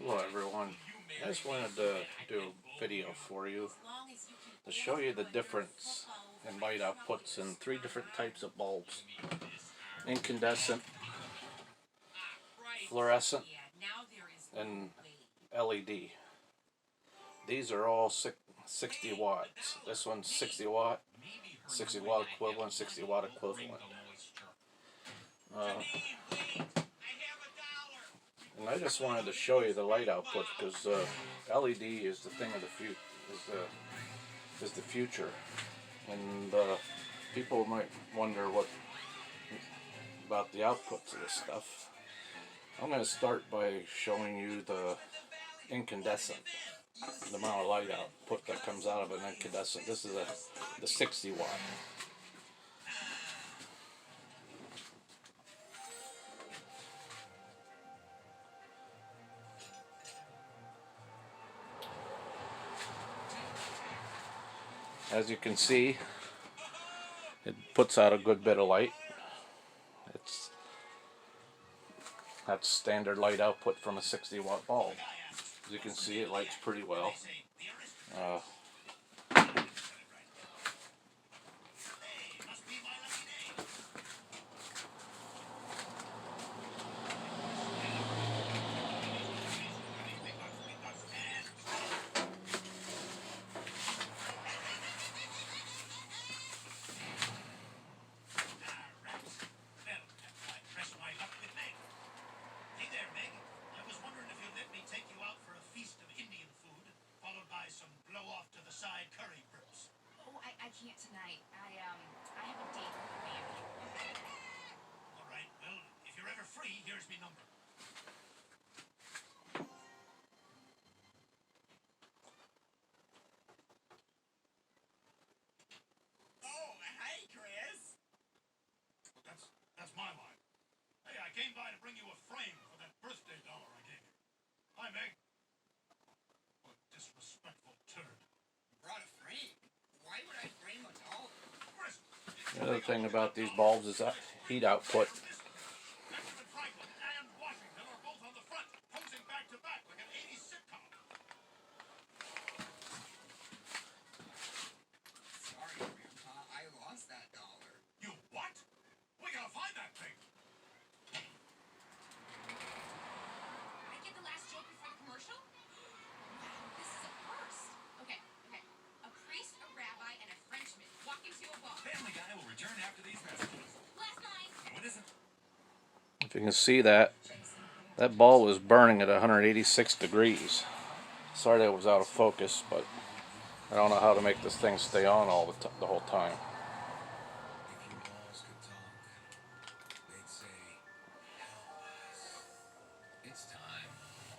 Hello everyone, I just wanted to do a video for you to show you the difference in light outputs in three different types of bulbs: incandescent, fluorescent, and LED. These are all 60 watts. This one's 60 watt, 60 watt equivalent, 60 watt equivalent. And I just wanted to show you the light output because LED is the thing of the future. Is the future, and people might wonder what about the outputs of this stuff. I'm going to start by showing you the incandescent, the amount of light output that comes out of an incandescent. This is the 60 watt. As you can see, it puts out a good bit of light. That's standard light output from a 60 watt bulb. As you can see, it lights pretty well. I can't tonight. I have a date with the manager. All right, well, if you're ever free, here's my number. Oh, hey, Chris. That's my line. Hey, I came by to bring you a frame for that birthday dollar I gave you. Hi, Meg. What a disrespectful turd. You brought a frame? Why would I frame a dollar? The other thing about these bulbs is that heat output. If you can see that bulb was burning at 186 degrees. Sorry that was out of focus, but I don't know how to make this thing stay on the whole time. It's time.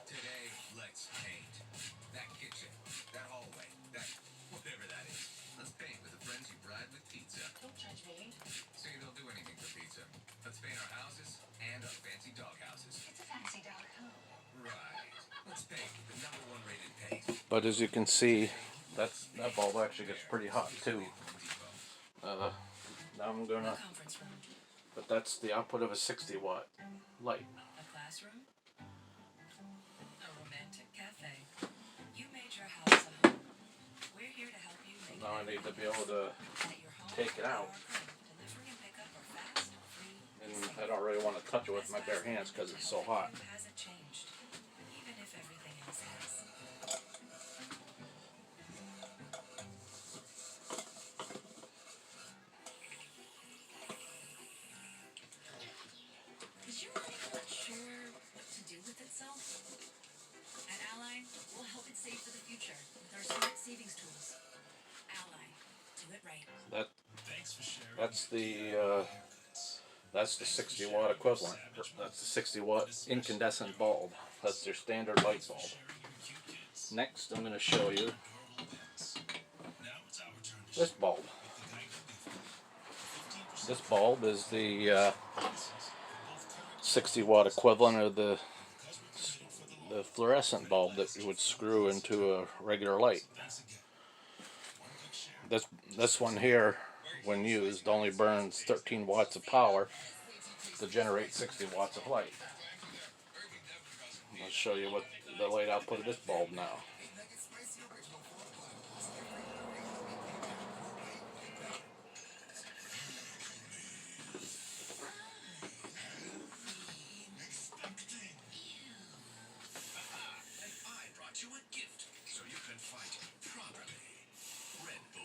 Today, let's paint. That kitchen, that hallway, that whatever that is. Let's paint with the friends you bribed with pizza. Don't judge me. Say they'll do anything for pizza. Let's paint our houses and our fancy dog houses. It's a fancy dog home. Right. Let's paint the #1 rated paint. But as you can see, that bulb actually gets pretty hot too. Now I'm gonna. But that's the output of a 60 watt light. A classroom? A romantic cafe. You made your house a home. We're here to help you make Now I need to be able to take it out. And I don't really want to touch it with my bare hands because it's so hot. Hasn't changed, even if everything else has. Is your money not sure what to do with itself? At Ally, we'll help it save for the future with our smart savings tools. Ally, do it right. That's the 60 watt equivalent. That's the 60 watt incandescent bulb. That's their standard light bulb. Next, I'm going to show you this bulb. This bulb is the 60 watt equivalent of the fluorescent bulb that you would screw into a regular light. This one here, when used, only burns 13 watts of power to generate 60 watts of light. I'll show you what the light output of this bulb now.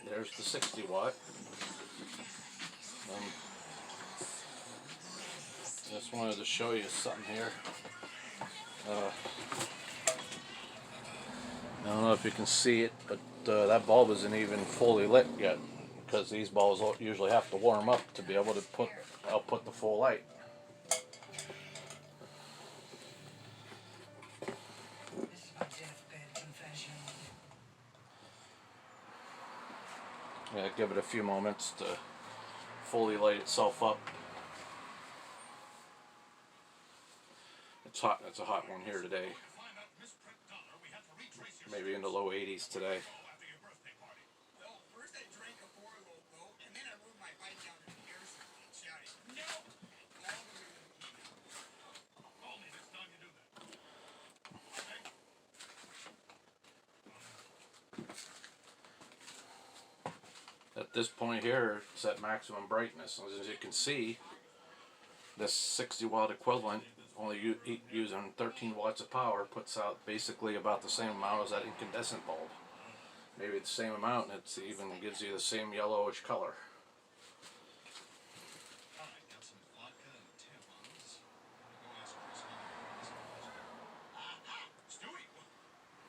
There's the 60 watt. Just wanted to show you something here. I don't know if you can see it, but that bulb isn't even fully lit yet, because these bulbs usually have to warm up to be able to output the full light. Yeah, give it a few moments to fully light itself up. It's hot. It's a hot one here today. Maybe in the low 80s today. Well, first I drank a Four Loko, and then I rode my bike down to the air shouting, "No!" Call me next time you do that. At this point here, it's at maximum brightness. As you can see, this 60 watt equivalent, only using 13 watts of power, puts out basically about the same amount as that incandescent bulb. Maybe the same amount, and it even gives you the same yellowish color. Stewie, what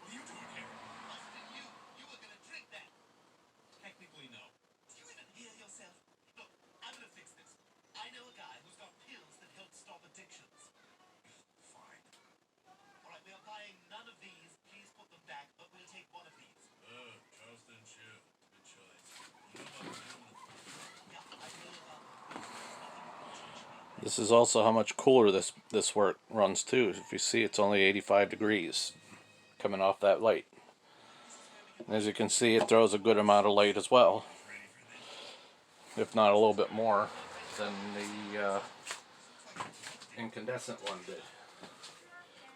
are you doing here? Busting you. You were gonna drink that. Technically, no. Do you even hear yourself? Look, I'm gonna fix this. I know a guy who's got pills that help stop addictions. Fine. All right, we are buying none of these. Please put them back, but we'll take one of these. Trust and chill. Good choice. Yeah, I know This is also how much cooler this work runs too. If you see, it's only 85 degrees coming off that light. And as you can see, it throws a good amount of light as well, if not a little bit more than the incandescent one did.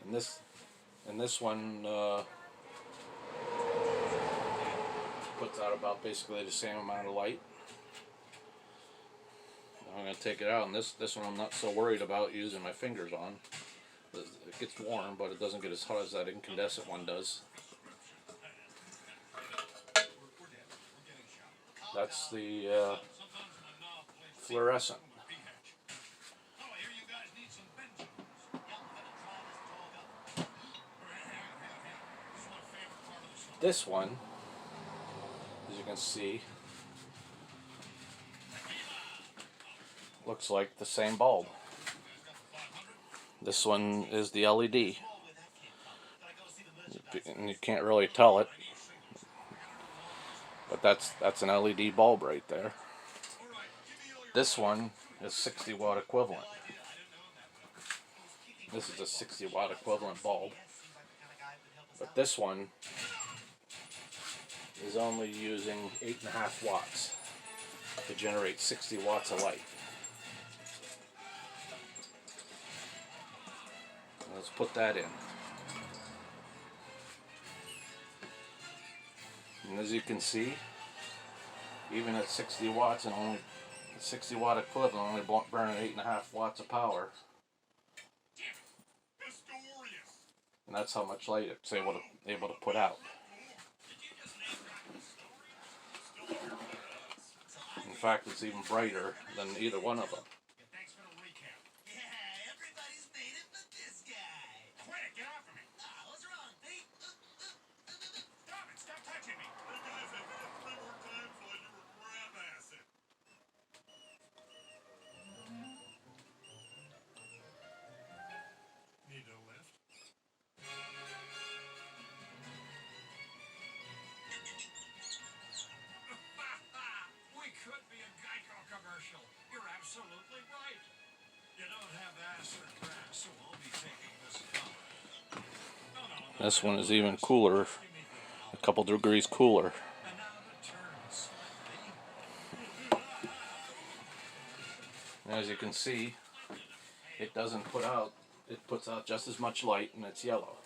And this one puts out about basically the same amount of light. I'm going to take it out, and this one I'm not so worried about using my fingers on. It gets warm, but it doesn't get as hot as that incandescent one does. That's the Florescent. This one, as you can see, looks like the same bulb. This one is the LED, and you can't really tell it, but that's an LED bulb right there. This one is 60 watt equivalent. This is a 60 watt equivalent bulb, but this one is only using 8.5 watts to generate 60 watts of light. Let's put that in. And as you can see, even at 60 watts and only 60 watt equivalent, only burning 8.5 watts of power. And that's how much light it's able to put out. In fact, it's even brighter than either one of them. Thanks for the recap. Yeah, everybody's made it but this guy. Quit, get off of me. What's wrong, Pete? Stop it, stop touching me. Hey guys, I did it 3 more times while you were grab acid. Need a lift? We could be a Geico commercial. You're absolutely right. You don't have acid grass, so I'll be taking this color. No. This one is even cooler, a couple degrees cooler. And now to turn slightly. And as you can see, it doesn't put out, it puts out just as much light, and it's yellow.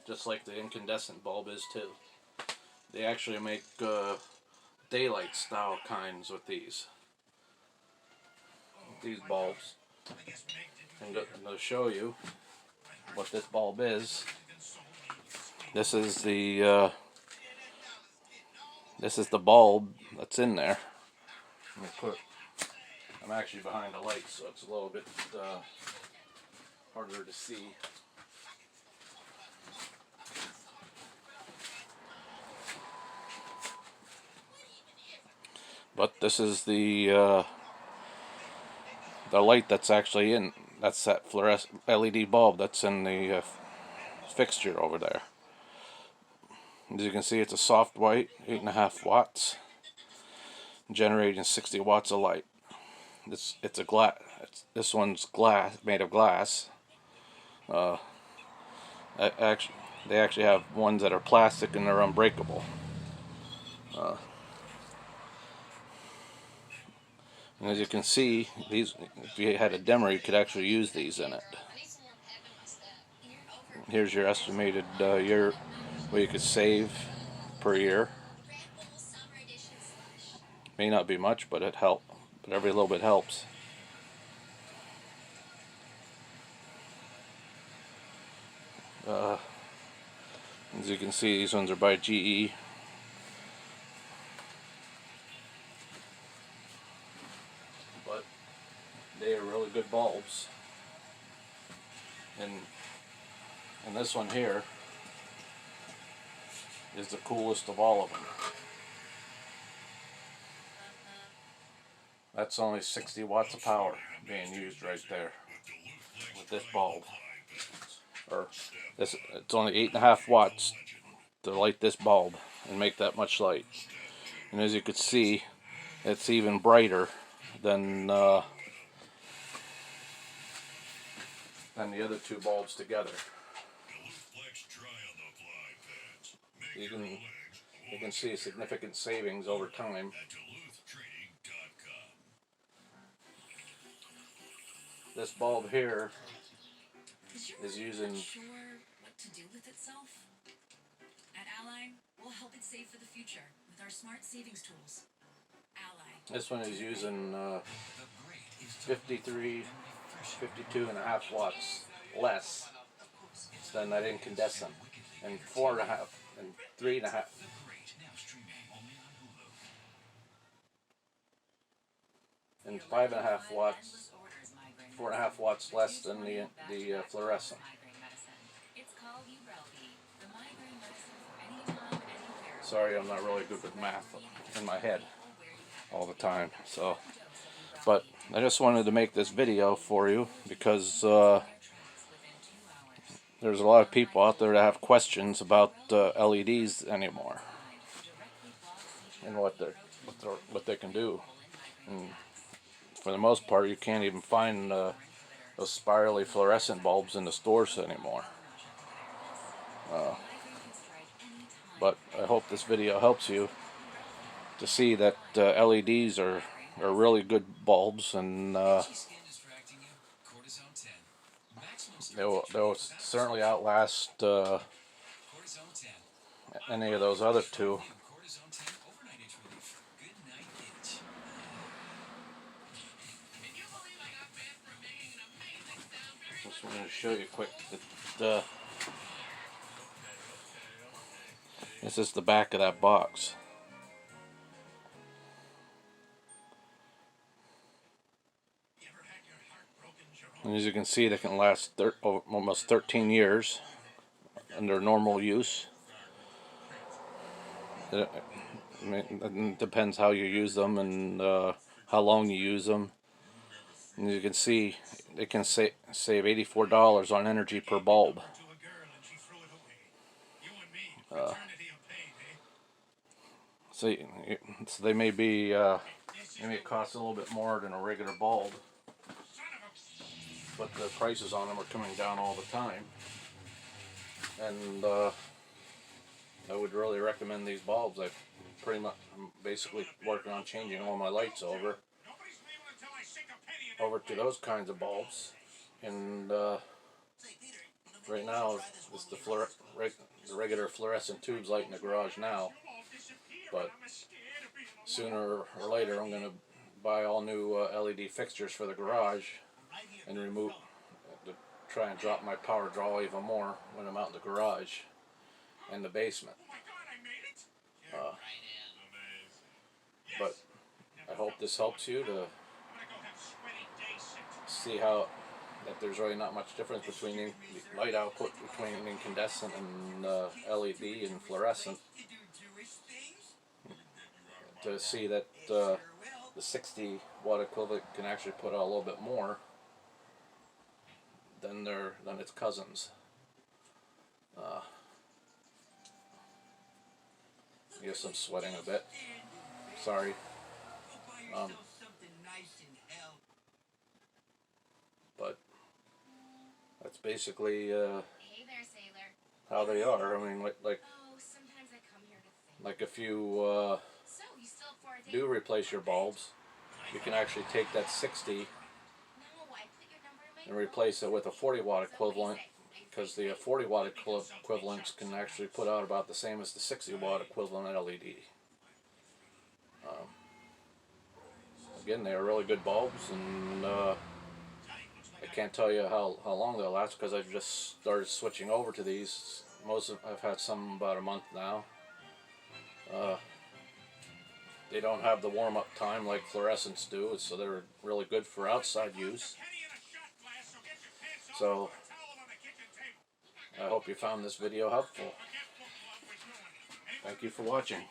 just like the incandescent bulb is too. They actually make daylight style kinds with these bulbs. And to show you what this bulb is, this is the bulb that's in there. I'm actually behind the light, so it's a little bit harder to see. But this is the light that's actually in. That's that fluorescent LED bulb that's in the fixture over there. As you can see, it's a soft white, 8.5 watts, generating 60 watts of light. It's a glass. This one's glass, made of glass. They actually have ones that are plastic and they're unbreakable. And as you can see, these, if you had a dimmer, you could actually use these in it. Here's your estimated year what you could save per year. May not be much, but it helps. But every little bit helps. As you can see, these ones are by GE. But they are really good bulbs. And this one here is the coolest of all of them. That's only 60 watts of power being used right there with this bulb. Or it's only 8.5 watts to light this bulb and make that much light. And as you can see, it's even brighter than the other two bulbs together. You can see significant savings over time. This bulb here is using. Sure what to do with itself? At Ally, we'll help it save for the future with our smart savings tools. Ally. This one is using 52.5 watts less than that incandescent, and 4.5 and 3.5. And 5.5 watts, 4.5 watts less than the fluorescent. Sorry, I'm not really good with math in my head all the time. So, but I just wanted to make this video for you because there's a lot of people out there that have questions about LEDs anymore and what they can do. And for the most part, you can't even find those spirally fluorescent bulbs in the stores anymore. But I hope this video helps you to see that LEDs are really good bulbs, and they'll certainly outlast any of those other two. Just wanted to show you quick that this is the back of that box. And as you can see, they can last almost 13 years under normal use. It depends how you use them and how long you use them. And you can see they can save $84 on energy per bulb. So they may be cost a little bit more than a regular bulb, but the prices on them are coming down all the time. And I would really recommend these bulbs. I'm basically working on changing all my lights over to those kinds of bulbs, and right now it's the regular fluorescent tubes light in the garage now, but sooner or later I'm going to buy all new LED fixtures for the garage and remove to try and drop my power draw even more when I'm out in the garage and the basement. But I hope this helps you to see how that there's really not much difference between the light output between incandescent and LED and fluorescent. To see that the 60 watt equivalent can actually put out a little bit more than its cousins. I guess I'm sweating a bit. Sorry. But that's basically Hey there, sailor. how they are. I mean, like Oh, sometimes I come here to think. like if you So, you still up for a date? do replace your bulbs, you can actually take that 60 No, I put your number in my and replace it with a 40 watt equivalent, because the 40 watt equivalents can actually put out about the same as the 60 watt equivalent LED. Again, they are really good bulbs, and I can't tell you how long they'll last because I've just started switching over to these. I've had some about a month now. They don't have the warm-up time like fluorescents do, so they're really good for outside use. So I hope you found this video helpful. Thank you for watching.